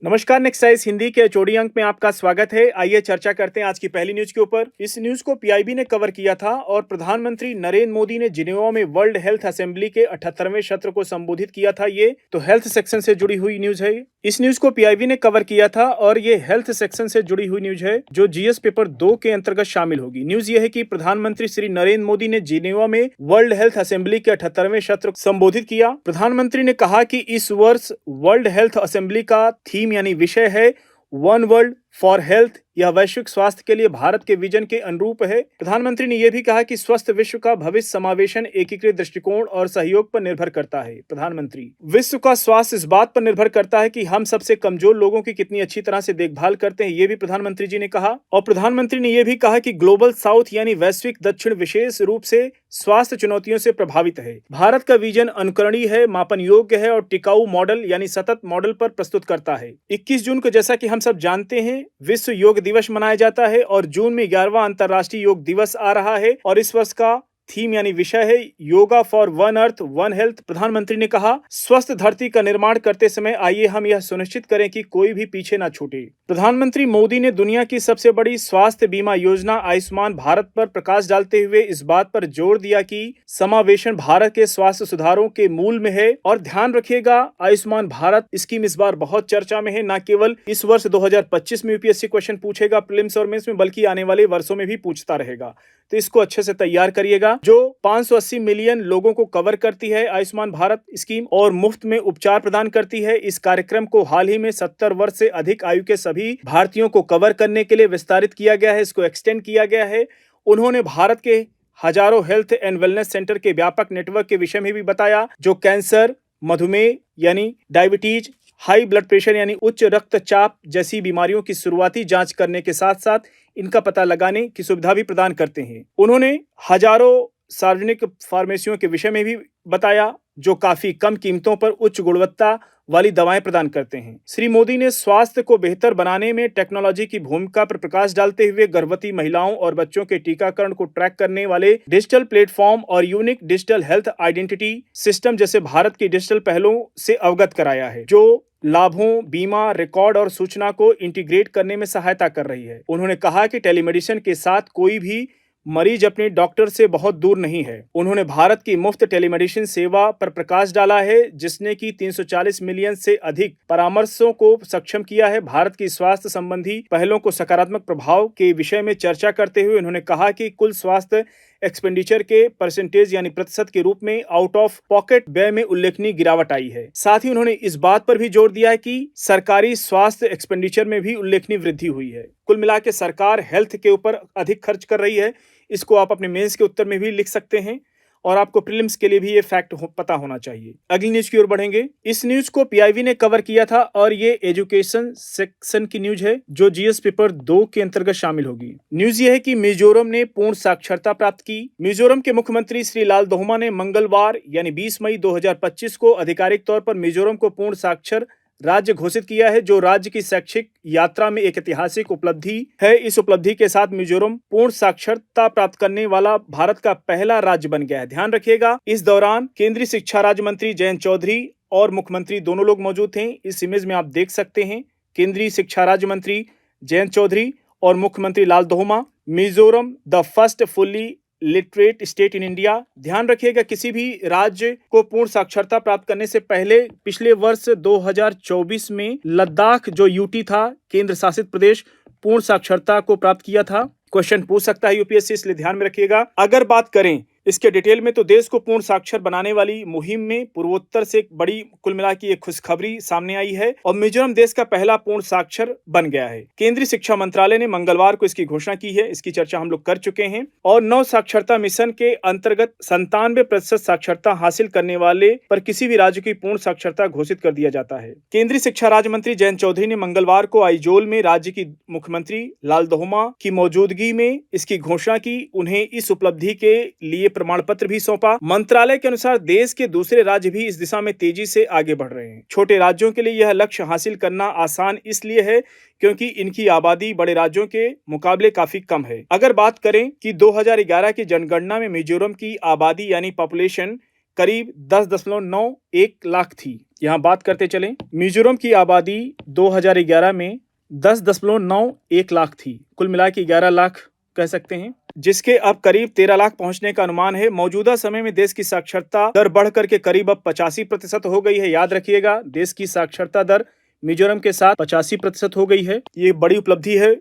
नमस्कार, नेक्साइज हिंदी के एचओडी अंक में आपका स्वागत है। आइए चर्चा करते हैं आज की पहली न्यूज के ऊपर। इस न्यूज को पीआईबी ने कवर किया था और प्रधानमंत्री नरेंद्र मोदी ने जिनेवा में वर्ल्ड हेल्थ असेंबली के 78वें सत्र को संबोधित किया था। ये तो हेल्थ सेक्शन से जुड़ी हुई न्यूज है। इस न्यूज को पीआईबी ने कवर किया था और ये हेल्थ सेक्शन से जुड़ी हुई न्यूज है जो जीएस पेपर 2 के अंतर्गत शामिल होगी। न्यूज ये है कि प्रधानमंत्री श्री नरेंद्र मोदी ने जिनेवा में वर्ल्ड हेल्थ असेंबली के 78वें सत्र को संबोधित किया। प्रधानमंत्री ने कहा कि इस वर्ष वर्ल्ड हेल्थ असेंबली का थीम यानी विषय है वन वर्ल्ड फॉर हेल्थ। यह वैश्विक स्वास्थ्य के लिए भारत के विजन के अनुरूप है। प्रधानमंत्री ने यह भी कहा कि स्वस्थ विश्व का भविष्य समावेशन, एकीकृत दृष्टिकोण और सहयोग पर निर्भर करता है। प्रधानमंत्री, विश्व का स्वास्थ्य इस बात पर निर्भर करता है कि हम सबसे कमजोर लोगों की कितनी अच्छी तरह से देखभाल करते हैं, ये भी प्रधानमंत्री जी ने कहा। और प्रधानमंत्री ने यह भी कहा कि ग्लोबल साउथ यानी वैश्विक दक्षिण विशेष रूप से स्वास्थ्य चुनौतियों से प्रभावित है। भारत का विजन अनुकरणीय है, मापन योग्य है और टिकाऊ मॉडल यानी सतत मॉडल पर प्रस्तुत करता है। 21 जून को, जैसा कि हम सब जानते हैं, विश्व योग दिवस मनाया जाता है और जून में 11वां अंतर्राष्ट्रीय योग दिवस आ रहा है और इस वर्ष का थीम यानी विषय है yoga for one earth one health. प्रधानमंत्री ने कहा, स्वस्थ धरती का निर्माण करते समय आइए हम यह सुनिश्चित करें कि कोई भी पीछे न छूटे। प्रधानमंत्री मोदी ने दुनिया की सबसे बड़ी स्वास्थ्य बीमा योजना आयुष्मान भारत पर प्रकाश डालते हुए इस बात पर जोर दिया कि समावेशन भारत के स्वास्थ्य सुधारों के मूल में है। और ध्यान रखिएगा, आयुष्मान भारत स्कीम इस बार बहुत चर्चा में है। न केवल इस वर्ष 2025 में यूपीएससी क्वेश्चन पूछेगा प्रीलिम्स और मेंस में, बल्कि आने वाले वर्षों में भी पूछता रहेगा। तो इसको अच्छे से तैयार करिएगा। जो 580 मिलियन लोगों को कवर करती है आयुष्मान भारत स्कीम और मुफ्त में उपचार प्रदान करती है। इस कार्यक्रम को हाल ही में 70 वर्ष से अधिक आयु के सभी भारतीयों को कवर करने के लिए विस्तारित किया गया है, इसको एक्सटेंड किया गया है। उन्होंने भारत के हजारों हेल्थ एंड वेलनेस सेंटर के व्यापक नेटवर्क के विषय में भी बताया, जो कैंसर, मधुमेह यानी डायबिटीज, हाई ब्लड प्रेशर यानी उच्च रक्तचाप जैसी बीमारियों की शुरुआती जांच करने के साथ साथ इनका पता लगाने की सुविधा भी प्रदान करते हैं। उन्होंने हजारों सार्वजनिक फार्मेसियों के विषय में भी बताया, जो काफी कम कीमतों पर उच्च गुणवत्ता वाली दवाएं प्रदान करते हैं। श्री मोदी ने स्वास्थ्य को बेहतर बनाने में टेक्नोलॉजी की भूमिका पर प्रकाश डालते हुए गर्भवती महिलाओं और बच्चों के टीकाकरण को ट्रैक करने वाले डिजिटल प्लेटफॉर्म और unique digital health identity system जैसे भारत की डिजिटल पहलों से अवगत कराया है, जो लाभों, बीमा, रिकॉर्ड और सूचना को इंटीग्रेट करने में सहायता कर रही है। उन्होंने कहा कि टेलीमेडिसिन के साथ कोई भी मरीज अपने डॉक्टर से बहुत दूर नहीं है। उन्होंने भारत की मुफ्त टेलीमेडिसिन सेवा पर प्रकाश डाला है, जिसने की 340 मिलियन से अधिक परामर्शों को सक्षम किया है। भारत की स्वास्थ्य संबंधी पहलों को सकारात्मक प्रभाव के विषय में चर्चा करते हुए उन्होंने कहा कि कुल स्वास्थ्य एक्सपेंडिचर के परसेंटेज यानी प्रतिशत के रूप में आउट ऑफ पॉकेट व्यय में उल्लेखनीय गिरावट आई है। साथ ही उन्होंने इस बात पर भी जोर दिया है कि सरकारी स्वास्थ्य एक्सपेंडिचर में भी उल्लेखनीय वृद्धि हुई है। कुल मिला के सरकार हेल्थ के ऊपर अधिक खर्च कर रही है। इसको आप अपने मेंस के उत्तर में भी लिख सकते हैं और आपको प्रीलिम्स के लिए भी ये फैक्ट पता होना चाहिए। अगली न्यूज की ओर बढ़ेंगे। इस न्यूज को पीआईबी ने कवर किया था और ये एजुकेशन सेक्शन की न्यूज है, जो जीएस पेपर 2 के अंतर्गत शामिल होगी। न्यूज ये है कि मिजोरम ने पूर्ण साक्षरता प्राप्त की। मिजोरम के मुख्यमंत्री श्री लालधोमा ने मंगलवार यानी 20 मई 2025 को आधिकारिक तौर पर मिजोरम को पूर्ण साक्षर राज्य घोषित किया है, जो राज्य की शैक्षिक यात्रा में एक ऐतिहासिक उपलब्धि है। इस उपलब्धि के साथ मिजोरम पूर्ण साक्षरता प्राप्त करने वाला भारत का पहला राज्य बन गया है। ध्यान रखिएगा, इस दौरान केंद्रीय शिक्षा राज्य मंत्री जयंत चौधरी और मुख्यमंत्री दोनों लोग मौजूद थे। इस इमेज में आप देख सकते हैं केंद्रीय शिक्षा राज्य मंत्री जयंत चौधरी और मुख्यमंत्री Lalduhoma. Mizoram the first fully literate state in India. ध्यान रखिएगा, किसी भी राज्य को पूर्ण साक्षरता प्राप्त करने से पहले पिछले वर्ष 2024 में लद्दाख जो यूटी था, केंद्र शासित प्रदेश, पूर्ण साक्षरता को प्राप्त किया था। क्वेश्चन पूछ सकता है यूपीएससी, इसलिए ध्यान में रखिएगा। अगर बात करें इसके डिटेल में, तो देश को पूर्ण साक्षर बनाने वाली मुहिम में पूर्वोत्तर से एक बड़ी कुल मिला की एक खुशखबरी सामने आई है और मिजोरम देश का पहला पूर्ण साक्षर बन गया है। केंद्रीय शिक्षा मंत्रालय ने मंगलवार को इसकी घोषणा की है। इसकी चर्चा हम लोग कर चुके हैं। और 9 साक्षरता मिशन के अंतर्गत 97% साक्षरता हासिल करने वाले पर किसी भी राज्य की पूर्ण साक्षरता घोषित कर दिया जाता है। केंद्रीय शिक्षा राज्य मंत्री जयंत चौधरी ने मंगलवार को आइजोल में राज्य की मुख्यमंत्री लालधोमा की मौजूदगी में इसकी घोषणा की। उन्हें इस उपलब्धि के लिए प्रमाण पत्र भी सौंपा। मंत्रालय के अनुसार देश के दूसरे राज्य भी इस दिशा में तेजी से आगे बढ़ रहे हैं। छोटे राज्यों के लिए यह लक्ष्य हासिल करना आसान इसलिए है क्योंकि इनकी आबादी बड़े राज्यों के मुकाबले काफी कम है। अगर बात करें कि 2011 की जनगणना में मिजोरम की आबादी यानी पॉपुलेशन करीब 10.91 लाख थी। यहाँ बात करते चलें, मिजोरम की आबादी 2011 में 10.91 लाख थी। कुल मिला के 11 लाख कह सकते हैं, जिसके अब करीब 13 लाख पहुंचने का अनुमान है। मौजूदा समय में देश की साक्षरता दर बढ़ करके करीब अब 85% हो गई है। याद रखिएगा, देश की साक्षरता दर मिजोरम के साथ 85% हो गई है। ये बड़ी उपलब्धि है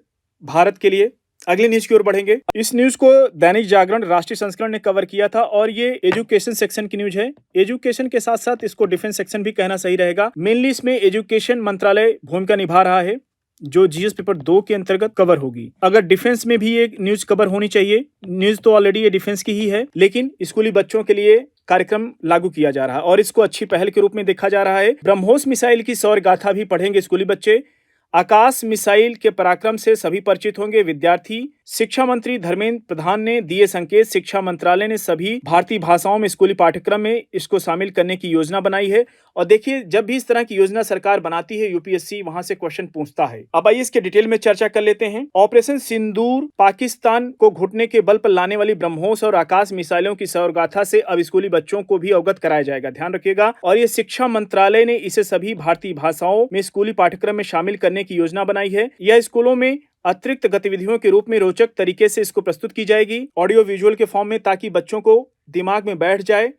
भारत के लिए। अगली न्यूज की ओर बढ़ेंगे। इस न्यूज को दैनिक जागरण राष्ट्रीय संस्करण ने कवर किया था और ये एजुकेशन सेक्शन की न्यूज है। एजुकेशन के साथ साथ इसको डिफेंस सेक्शन भी कहना सही रहेगा। मेनली इसमें एजुकेशन मंत्रालय भूमिका निभा रहा है, जो जीएस पेपर 2 के अंतर्गत कवर होगी। अगर डिफेंस में भी एक न्यूज कवर होनी चाहिए, न्यूज तो ऑलरेडी ये डिफेंस की ही है, लेकिन स्कूली बच्चों के लिए कार्यक्रम लागू किया जा रहा है और इसको अच्छी पहल के रूप में देखा जा रहा है। ब्रह्मोस मिसाइल की सौर गाथा भी पढ़ेंगे स्कूली बच्चे। आकाश मिसाइल के पराक्रम से सभी परिचित होंगे विद्यार्थी। शिक्षा मंत्री धर्मेंद्र प्रधान ने दिए संकेत। शिक्षा मंत्रालय ने सभी भारतीय भाषाओं में स्कूली पाठ्यक्रम में इसको शामिल करने की योजना बनाई है। और देखिए, जब भी इस तरह की योजना सरकार बनाती है, यूपीएससी वहां से क्वेश्चन पूछता है। अब आइए इसके डिटेल में चर्चा कर लेते हैं। ऑपरेशन सिंदूर पाकिस्तान को घुटने के बल पर लाने वाली ब्रह्मोस और आकाश मिसाइलों की सौरगाथा से अब स्कूली बच्चों को भी अवगत कराया जाएगा, ध्यान रखिएगा। और ये शिक्षा मंत्रालय ने इसे सभी भारतीय भाषाओं में स्कूली पाठ्यक्रम में शामिल करने की योजना बनाई है। यह स्कूलों में अतिरिक्त गतिविधियों के रूप में रोचक तरीके से इसको प्रस्तुत की जाएगी, ऑडियो विजुअल के फॉर्म में, ताकि बच्चों को दिमाग में बैठ जाए।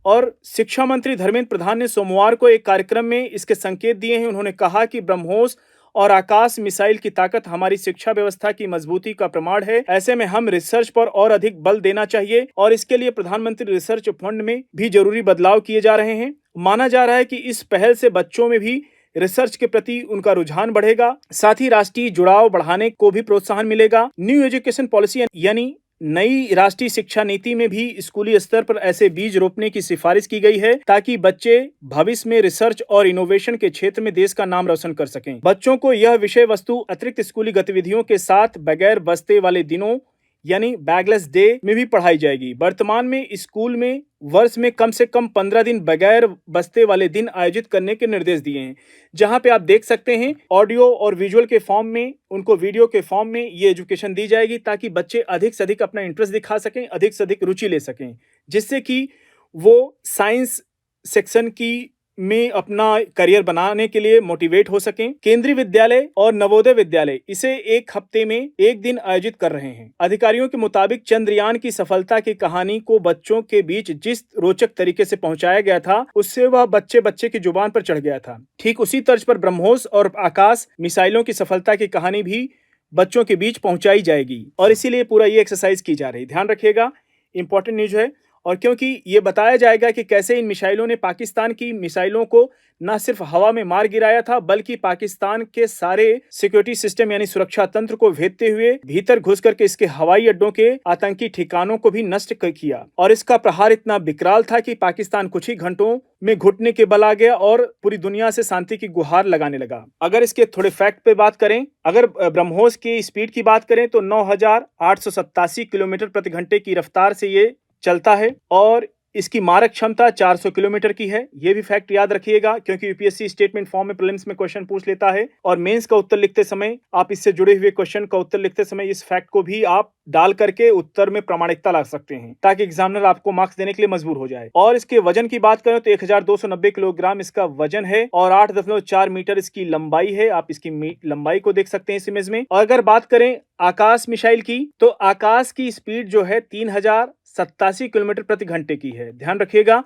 और शिक्षा मंत्री धर्मेंद्र प्रधान ने सोमवार को एक कार्यक्रम में इसके संकेत दिए हैं। उन्होंने कहा कि ब्रह्मोस और आकाश मिसाइल की ताकत हमारी शिक्षा व्यवस्था की मजबूती का प्रमाण है। ऐसे में हम रिसर्च पर और अधिक बल देना चाहिए और इसके लिए प्रधानमंत्री रिसर्च फंड में भी जरूरी बदलाव किए जा रहे हैं। माना जा रहा है कि इस पहल से बच्चों में भी रिसर्च के प्रति उनका रुझान बढ़ेगा, साथ ही राष्ट्रीय जुड़ाव बढ़ाने को भी प्रोत्साहन मिलेगा। न्यू एजुकेशन पॉलिसी यानी नई राष्ट्रीय शिक्षा नीति में भी स्कूली स्तर पर ऐसे बीज रोपने की सिफारिश की गई है, ताकि बच्चे भविष्य में रिसर्च और इनोवेशन के क्षेत्र में देश का नाम रोशन कर सकें। बच्चों को यह विषय वस्तु अतिरिक्त स्कूली गतिविधियों के साथ बगैर बस्ते वाले दिनों यानी बैगलेस डे में भी पढ़ाई जाएगी। वर्तमान में स्कूल में वर्ष में कम से कम 15 दिन बगैर बस्ते वाले दिन आयोजित करने के निर्देश दिए हैं, जहां पे आप देख सकते हैं ऑडियो और विजुअल के फॉर्म में, उनको वीडियो के फॉर्म में ये एजुकेशन दी जाएगी, ताकि बच्चे अधिक से अधिक अपना इंटरेस्ट दिखा सकें, अधिक से अधिक रुचि ले सकें, जिससे कि वो साइंस सेक्शन की में अपना करियर बनाने के लिए मोटिवेट हो सकें। केंद्रीय विद्यालय और नवोदय विद्यालय इसे एक हफ्ते में एक दिन आयोजित कर रहे हैं। अधिकारियों के मुताबिक चंद्रयान की सफलता की कहानी को बच्चों के बीच जिस रोचक तरीके से पहुंचाया गया था, उससे वह बच्चे की जुबान पर चढ़ गया था। ठीक उसी तर्ज पर ब्रह्मोस और आकाश मिसाइलों की सफलता की कहानी भी बच्चों के बीच पहुंचाई जाएगी और इसीलिए पूरा ये एक्सरसाइज की जा रही है। ध्यान रखिएगा, इंपॉर्टेंट न्यूज है। और क्योंकि ये बताया जाएगा कि कैसे इन मिसाइलों ने पाकिस्तान की मिसाइलों को न सिर्फ हवा में मार गिराया था, बल्कि पाकिस्तान के सारे सिक्योरिटी सिस्टम यानी सुरक्षा तंत्र को भेदते हुए भीतर घुस करके इसके हवाई अड्डों के आतंकी ठिकानों को भी नष्ट किया। और इसका प्रहार इतना विकराल था कि पाकिस्तान कुछ ही घंटों में घुटने के बल आ गया और पूरी दुनिया से शांति की गुहार लगाने लगा। अगर इसके थोड़े फैक्ट पे बात करें, अगर ब्रह्मोस की स्पीड की बात करें तो 9,887 किलोमीटर प्रति घंटे की रफ्तार से ये चलता है और इसकी मारक क्षमता 400 किलोमीटर की है। ये भी फैक्ट याद रखिएगा, क्योंकि यूपीएससी स्टेटमेंट फॉर्म में प्रीलिम्स में क्वेश्चन पूछ लेता है और मेंस का उत्तर लिखते समय आप इससे जुड़े हुए क्वेश्चन का उत्तर लिखते समय इस फैक्ट को भी आप डाल करके उत्तर में प्रामाणिकता ला सकते हैं, ताकि एग्जामिनर आपको मार्क्स देने के लिए मजबूर हो जाए। और इसके वजन की बात करें तो 1290 किलोग्राम इसका वजन है और 8.4 मीटर इसकी लंबाई है। आप इसकी लंबाई को देख सकते हैं इस इमेज में। और अगर बात करें आकाश मिसाइल की, तो आकाश की स्पीड जो है 3087 किलोमीटर प्रति घंटे की है, ध्यान रखिएगा।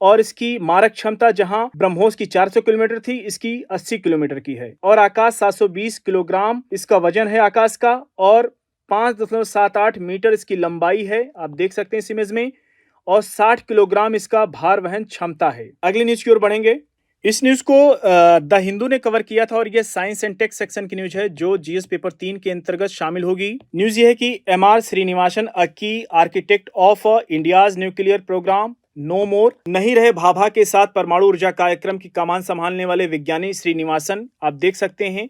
और इसकी मारक क्षमता जहां ब्रह्मोस की 400 किलोमीटर थी, इसकी 80 किलोमीटर की है। और आकाश 720 किलोग्राम इसका वजन है आकाश का और 5.78 मीटर इसकी लंबाई है, आप देख सकते हैं इस इमेज में। और 60 किलोग्राम इसका भार वहन क्षमता है। अगली न्यूज की ओर बढ़ेंगे। इस न्यूज को द हिंदू ने कवर किया था और यह साइंस एंड टेक सेक्शन की न्यूज है, जो जीएस पेपर 3 के अंतर्गत शामिल होगी। न्यूज ये है कि MR Srinivasan, a key architect of India's nuclear programme no more, नहीं रहे भाभा के साथ परमाणु ऊर्जा कार्यक्रम की कमान संभालने वाले विज्ञानी श्रीनिवासन, आप देख सकते हैं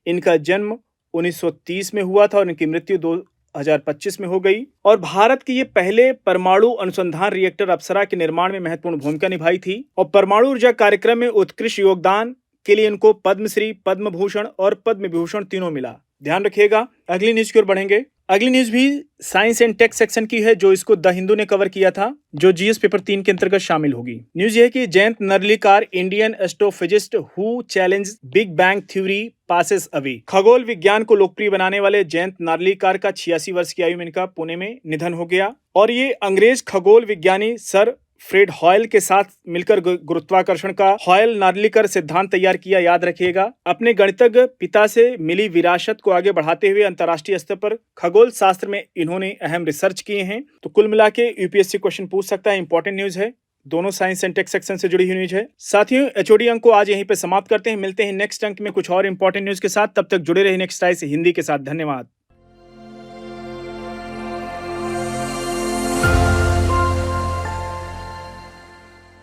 इनका जन्म 1930 में हुआ था और इनकी मृत्यु 2025 में हो गई। और भारत के ये पहले परमाणु अनुसंधान रिएक्टर अप्सरा के निर्माण में महत्वपूर्ण भूमिका निभाई थी और परमाणु ऊर्जा कार्यक्रम में उत्कृष्ट योगदान के लिए इनको पद्मश्री, पद्म भूषण और पद्म विभूषण तीनों मिला, ध्यान रखिएगा। अगली न्यूज की ओर बढ़ेंगे। अगली न्यूज भी साइंस एंड टेक सेक्शन की है, जो इसको द हिंदू ने कवर किया था, जो जीएस पेपर 3 के अंतर्गत शामिल होगी। न्यूज ये है कि Jayant Narlikar, Indian astrophysicist who challenge big bang theory passes away. खगोल विज्ञान को लोकप्रिय बनाने वाले जयंत नार्लिकार का 86 वर्ष की आयु में इनका पुणे में निधन हो गया और ये अंग्रेज खगोल विज्ञानी सर फ्रेड हॉयल के साथ मिलकर गुरुत्वाकर्षण का हॉयल नार्लिकर सिद्धांत तैयार किया। याद रखिएगा, अपने गणितज्ञ पिता से मिली विरासत को आगे बढ़ाते हुए अंतर्राष्ट्रीय स्तर पर खगोल शास्त्र में इन्होंने अहम रिसर्च किए हैं। तो कुल मिला के यूपीएससी क्वेश्चन पूछ सकता है। इंपॉर्टेंट न्यूज है, दोनों साइंस एंड टेक सेक्शन से जुड़ी हुई न्यूज है। साथियों, एचओडी अंक को आज यहीं पे समाप्त करते हैं। मिलते हैं नेक्स्ट अंक में कुछ और इंपॉर्टेंट न्यूज के साथ। तब तक जुड़े रहिए नेक्स्ट आई से हिंदी के साथ। धन्यवाद।